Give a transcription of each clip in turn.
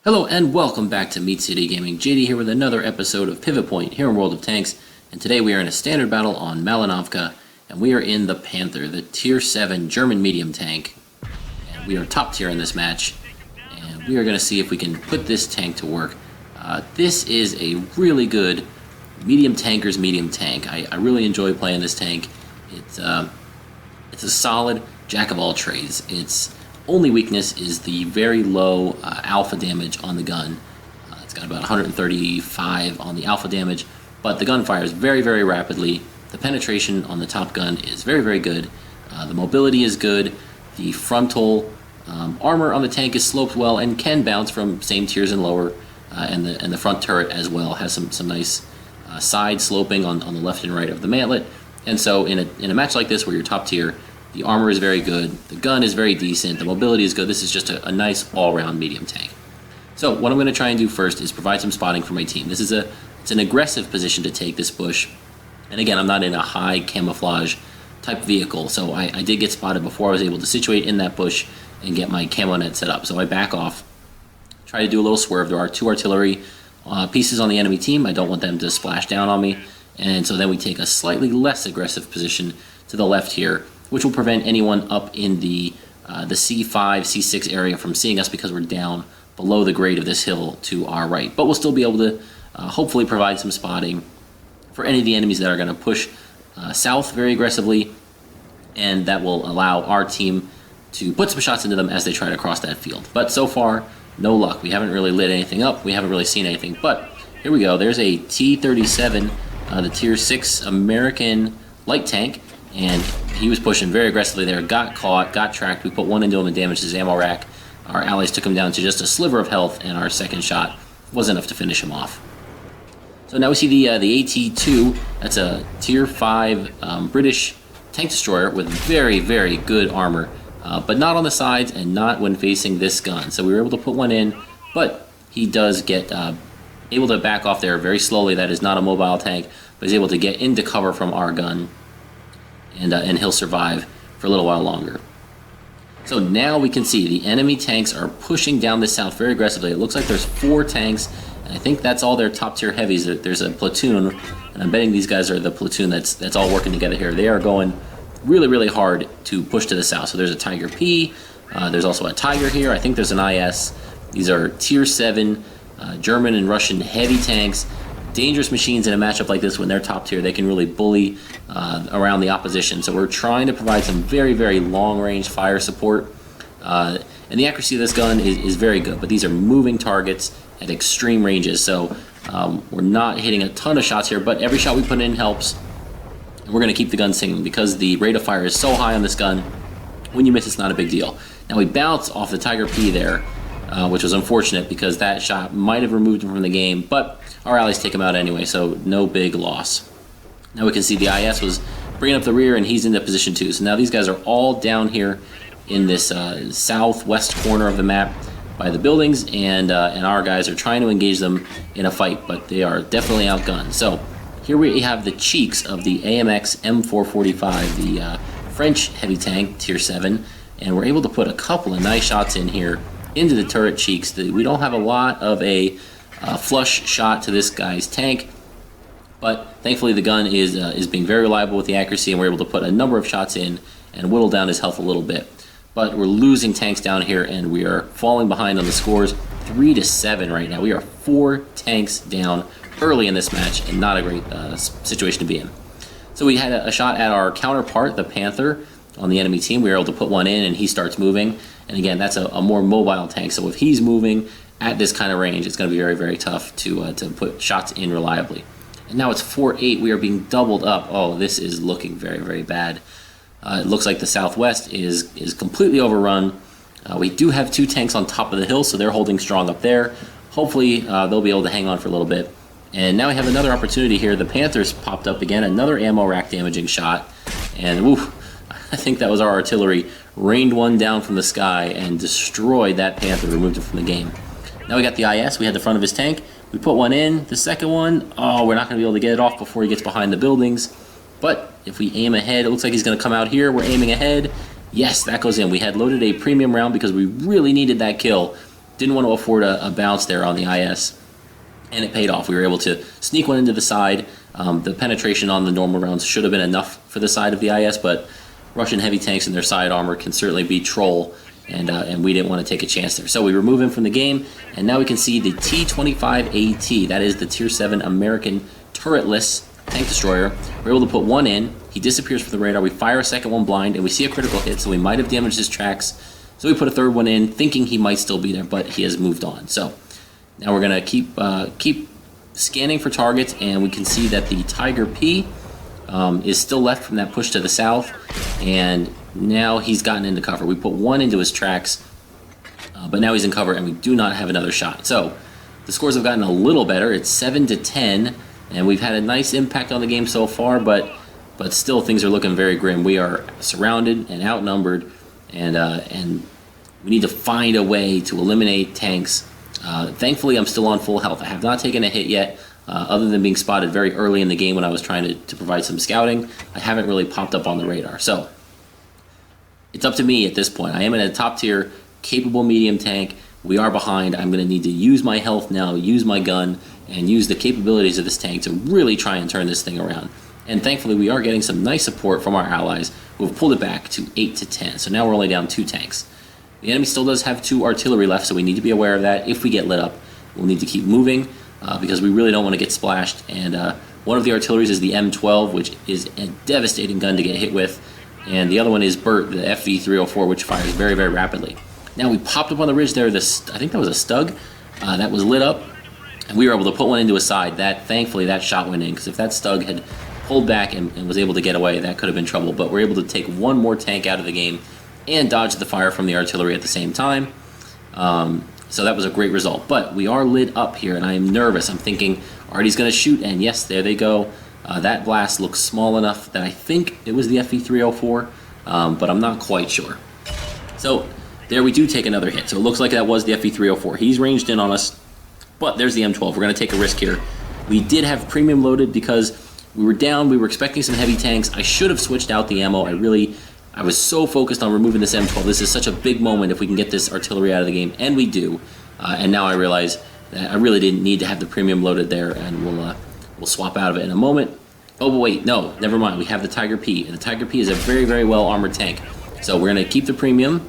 Hello and welcome back to Meat City Gaming. JD here with another episode of Pivot Point here in World of Tanks, and today we are in a standard battle on Malinovka, and we are in the Panther, the Tier 7 German medium tank, and we are top tier in this match, and we are going to see if we can put this tank to work. This is a really good medium tanker's medium tank. I really enjoy playing this tank. It's a solid jack of all trades. Its only weakness is the very low alpha damage on the gun. It's got about 135 on the alpha damage, but the gun fires very, very rapidly. The penetration on the top gun is very, very good. The mobility is good. The frontal armor on the tank is sloped well and can bounce from same tiers and lower. And the front turret as well has some nice side sloping on the left and right of the mantlet. And so in a match like this where you're top tier, the armor is very good, the gun is very decent, the mobility is good. This is just a nice all-around medium tank. So what I'm going to try and do first is provide some spotting for my team. It's an aggressive position to take, this bush. And again, I'm not in a high camouflage type vehicle, so I did get spotted before I was able to situate in that bush and get my camo net set up. So I back off, try to do a little swerve. There are two artillery pieces on the enemy team. I don't want them to splash down on me. And so then we take a slightly less aggressive position to the left here, which will prevent anyone up in the C5, C6 area from seeing us because we're down below the grade of this hill to our right. But we'll still be able to hopefully provide some spotting for any of the enemies that are going to push south very aggressively, and that will allow our team to put some shots into them as they try to cross that field. But so far, no luck. We haven't really lit anything up. We haven't really seen anything. But here we go. There's a T-37, the Tier 6 American light tank, and he was pushing very aggressively there, got caught, got tracked. We put one into him and damaged his ammo rack. Our allies took him down to just a sliver of health, and our second shot was enough to finish him off. So now we see the AT-2. That's a Tier 5 British tank destroyer with very, very good armor, but not on the sides and not when facing this gun. So we were able to put one in, but he does get able to back off there very slowly. That is not a mobile tank, but he's able to get into cover from our gun, and he'll survive for a little while longer. So now we can see the enemy tanks are pushing down the south very aggressively. It looks like there's 4 tanks, and I think that's all their top tier heavies. There's a platoon, and I'm betting these guys are the platoon that's all working together here. They are going really, really hard to push to the south. So there's a Tiger P, there's also a Tiger here. I think there's an IS. These are Tier 7 German and Russian heavy tanks. Dangerous machines in a matchup like this when they're top tier. They can really bully around the opposition. So we're trying to provide some very, very long-range fire support. And the accuracy of this gun is very good, but these are moving targets at extreme ranges. So we're not hitting a ton of shots here, but every shot we put in helps. And we're going to keep the gun singing because the rate of fire is so high on this gun. When you miss, it's not a big deal. Now we bounce off the Tiger P there, which was unfortunate because that shot might have removed him from the game, but our allies take him out anyway, so no big loss. Now we can see the IS was bringing up the rear, and he's into position 2. So now these guys are all down here in this southwest corner of the map by the buildings, and our guys are trying to engage them in a fight, but they are definitely outgunned. So here we have the cheeks of the AMX M445, the French heavy tank, Tier 7, and we're able to put a couple of nice shots in here into the turret cheeks. We don't have a lot of a flush shot to this guy's tank, but thankfully the gun is being very reliable with the accuracy, and we're able to put a number of shots in and whittle down his health a little bit. But we're losing tanks down here, and we are falling behind on the scores 3-7 right now. We are 4 tanks down early in this match, and not a great situation to be in. So we had a shot at our counterpart, the Panther, on the enemy team. We were able to put one in, and he starts moving. And again, that's a more mobile tank, so if he's moving at this kind of range, it's going to be very, very tough to put shots in reliably. And now it's 4-8. We are being doubled up. Oh, this is looking very, very bad. It looks like the southwest is completely overrun. We do have 2 tanks on top of the hill, so they're holding strong up there. Hopefully, they'll be able to hang on for a little bit. And now we have another opportunity here. The Panthers popped up again, another ammo rack damaging shot. And woof, I think that was our artillery. Rained one down from the sky and destroyed that Panther, removed it from the game. Now we got the IS. We had the front of his tank. We put one in. The second one, oh, we're not going to be able to get it off before he gets behind the buildings. But if we aim ahead, it looks like he's going to come out here. We're aiming ahead. Yes, that goes in. We had loaded a premium round because we really needed that kill. didn't want to afford a bounce there on the IS, and it paid off. We were able to sneak one into the side. The penetration on the normal rounds should have been enough for the side of the IS, but Russian heavy tanks and their side armor can certainly be troll, and we didn't want to take a chance there. So we remove him from the game, and now we can see the T-25AT. That is the Tier 7 American turretless tank destroyer. We're able to put one in. He disappears from the radar. We fire a second one blind, and we see a critical hit, so we might have damaged his tracks. So we put a third one in, thinking he might still be there, but he has moved on. So now we're going to keep scanning for targets, and we can see that the Tiger P is still left from that push to the south, and now he's gotten into cover. We put one into his tracks, but now he's in cover, and we do not have another shot. So the scores have gotten a little better. It's 7-10, and we've had a nice impact on the game so far, but still things are looking very grim. We are surrounded and outnumbered, and we need to find a way to eliminate tanks. Thankfully, I'm still on full health. I have not taken a hit yet, other than being spotted very early in the game when I was trying to provide some scouting. I haven't really popped up on the radar. So it's up to me at this point. I am in a top tier, capable medium tank. We are behind. I'm going to need to use my health now, use my gun, and use the capabilities of this tank to really try and turn this thing around. And thankfully, we are getting some nice support from our allies who have pulled it back to 8-10. So now we're only down 2 tanks. The enemy still does have 2 artillery left, so we need to be aware of that. If we get lit up, we'll need to keep moving because we really don't want to get splashed. And one of the artilleries is the M12, which is a devastating gun to get hit with. And the other one is Burt, the FV304, which fires very, very rapidly. Now we popped up on the ridge there. I think that was a Stug that was lit up, and we were able to put one into a side. Thankfully, that shot went in, because if that Stug had pulled back and was able to get away, that could have been trouble. But we're able to take one more tank out of the game and dodge the fire from the artillery at the same time. So that was a great result. But we are lit up here, and I am nervous. I'm thinking Artie's going to shoot, and yes, there they go. That blast looks small enough that I think it was the FV304, but I'm not quite sure. So there we do take another hit. So it looks like that was the FV304. He's ranged in on us, but there's the M12. We're going to take a risk here. We did have premium loaded because we were down. We were expecting some heavy tanks. I should have switched out the ammo. I was so focused on removing this M12. This is such a big moment if we can get this artillery out of the game, and we do. And now I realize that I really didn't need to have the premium loaded there, and we'll swap out of it in a moment. Oh, but wait, no, never mind. We have the Tiger P, and the Tiger P is a very, very well armored tank. So we're going to keep the premium,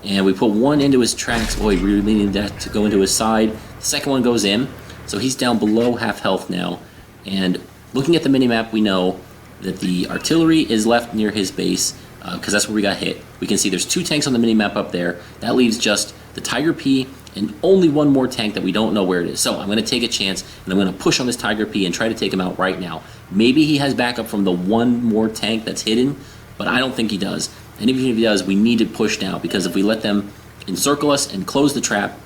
and we put one into his tracks. Boy, we really need that to go into his side. The second one goes in, so he's down below half health now. And looking at the minimap, we know that the artillery is left near his base, because that's where we got hit. We can see there's 2 tanks on the minimap up there. That leaves just the Tiger P and only one more tank that we don't know where it is. So I'm going to take a chance, and I'm going to push on this Tiger P and try to take him out right now. Maybe he has backup from the one more tank that's hidden, but I don't think he does. And even if he does, we need to push now, because if we let them encircle us and close the trap,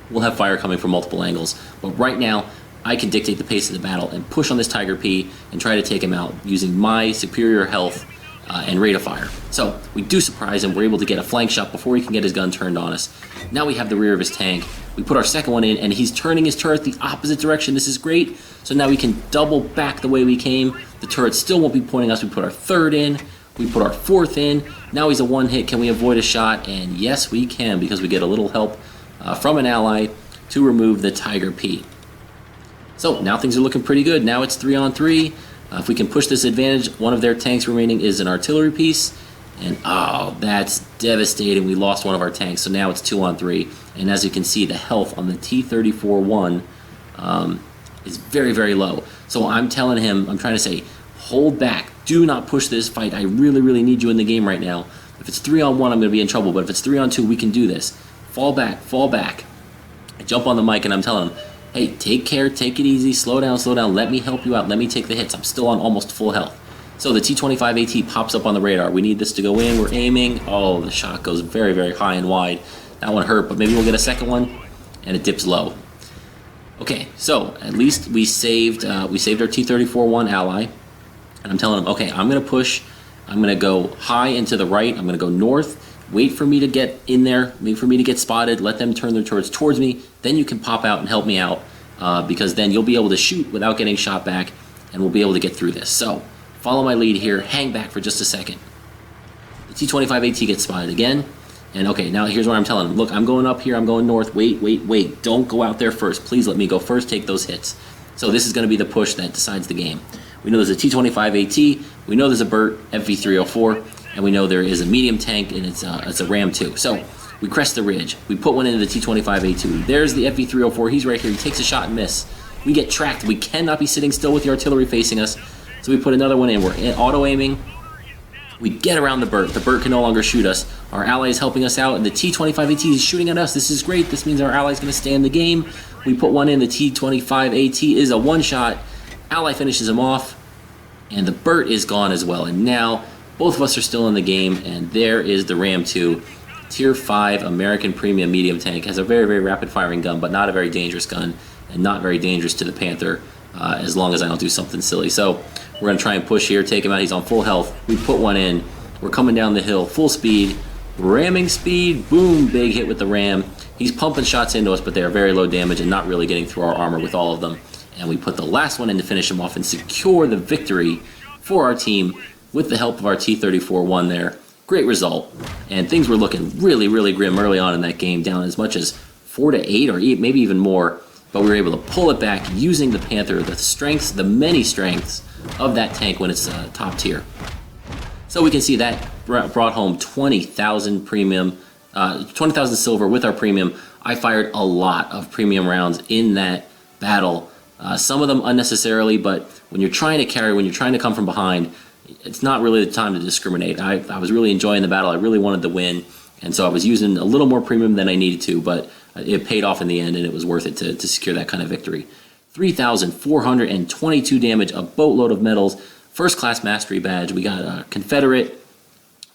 we'll have fire coming from multiple angles. But right now, I can dictate the pace of the battle and push on this Tiger P and try to take him out using my superior health and rate of fire. So we do surprise him. We're able to get a flank shot before he can get his gun turned on us. Now we have the rear of his tank. We put our second one in, and he's turning his turret the opposite direction. This is great. So now we can double back the way we came. The turret still won't be pointing us. We put our third in. We put our fourth in. Now he's a one hit. Can we avoid a shot? And yes, we can, because we get a little help from an ally to remove the Tiger P. So now things are looking pretty good. Now it's 3-on-3. If we can push this advantage, one of their tanks remaining is an artillery piece. And oh, that's devastating. We lost one of our tanks, so now it's 2-on-3. And as you can see, the health on the T-34-1 is very, very low. So I'm telling him, I'm trying to say, hold back. Do not push this fight. I really, really need you in the game right now. If it's 3-on-1, I'm going to be in trouble. But if it's 3-on-2, we can do this. Fall back, fall back. I jump on the mic and I'm telling him, hey, take care, take it easy, slow down, let me help you out, let me take the hits. I'm still on almost full health. So the T-25AT pops up on the radar. We need this to go in, we're aiming. Oh, the shot goes very, very high and wide. That one hurt, but maybe we'll get a second one, and it dips low. Okay, so at least we saved our T-34-1 ally, and I'm telling him, okay, I'm going to push, I'm going to go high and to the right, I'm going to go north, wait for me to get in there, wait for me to get spotted, let them turn their turrets towards me, then you can pop out and help me out, because then you'll be able to shoot without getting shot back, and we'll be able to get through this. So, follow my lead here, hang back for just a second. The T-25AT gets spotted again, And okay, now here's what I'm telling them. Look, I'm going up here, I'm going north. Wait. Don't go out there first. Please let me go first, take those hits. So this is going to be the push that decides the game. We know there's a T-25AT, we know there's a Burt FV-304, and we know there is a medium tank, and it's a Ram 2. So we crest the ridge. We put one into the T-25A2. There's the FV-304. He's right here. He takes a shot and miss. We get tracked. We cannot be sitting still with the artillery facing us. So we put another one in. We're auto-aiming. We get around the Burt. The Burt can no longer shoot us. Our ally is helping us out, and the T-25AT is shooting at us. This is great. This means our ally is going to stay in the game. We put one in. The T-25AT is a one-shot. Ally finishes him off, and the Burt is gone as well. And now both of us are still in the game, and there is the Ram 2. Tier 5 American Premium Medium Tank. Has a very, very rapid-firing gun, but not a very dangerous gun, and not very dangerous to the Panther, as long as I don't do something silly. So we're going to try and push here, take him out. He's on full health. We put one in. We're coming down the hill, full speed, ramming speed. Boom, big hit with the Ram. He's pumping shots into us, but they are very low damage and not really getting through our armor with all of them. And we put the last one in to finish him off and secure the victory for our team with the help of our T-34-1 there. Great result. And things were looking really, really grim early on in that game, down as much as 4-8 or maybe even more. But we were able to pull it back using the Panther, the strengths, the many strengths of that tank when it's top tier. So we can see that brought home 20,000 premium, 20,000 silver with our premium. I fired a lot of premium rounds in that battle. Some of them unnecessarily, but when you're trying to carry, when you're trying to come from behind, it's not really the time to discriminate. I was really enjoying the battle. I really wanted to win, and so I was using a little more premium than I needed to, but it paid off in the end, and it was worth it to secure that kind of victory. 3,422 damage, a boatload of medals, first class mastery badge. We got a Confederate.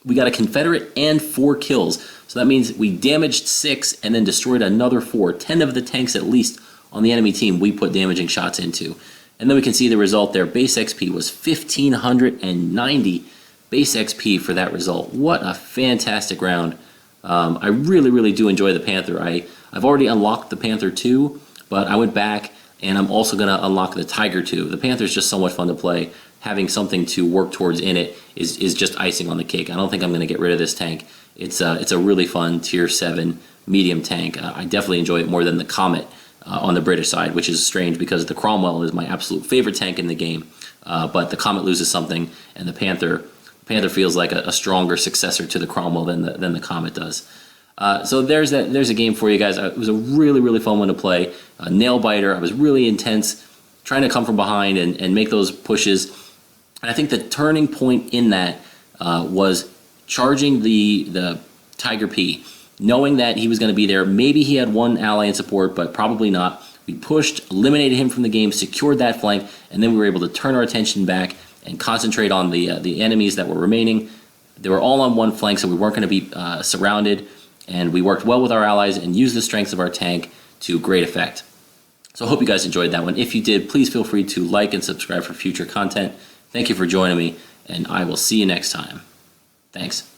We got a Confederate and 4 kills. So that means we damaged 6 and then destroyed another 4. 10 of the tanks at least on the enemy team we put damaging shots into. And then we can see the result there. Base XP was 1,590 base XP for that result. What a fantastic round. I really, really do enjoy the Panther. I've already unlocked the Panther 2, but I went back and I'm also going to unlock the Tiger 2. The Panther is just so much fun to play. Having something to work towards in it is just icing on the cake. I don't think I'm going to get rid of this tank. It's a really fun Tier 7 medium tank. I definitely enjoy it more than the Comet on the British side, which is strange because the Cromwell is my absolute favorite tank in the game. But the Comet loses something, and the Panther feels like a stronger successor to the Cromwell than the Comet does. So there's a game for you guys. It was a really, really fun one to play. A nail biter. I was really intense, trying to come from behind and make those pushes. And I think the turning point in that was charging the Tiger P, knowing that he was going to be there. Maybe he had one ally in support, but probably not. We pushed, eliminated him from the game, secured that flank, and then we were able to turn our attention back and concentrate on the enemies that were remaining. They were all on one flank, so we weren't going to be surrounded, and we worked well with our allies and used the strengths of our tank to great effect. So I hope you guys enjoyed that one. If you did, please feel free to like and subscribe for future content. Thank you for joining me, and I will see you next time. Thanks.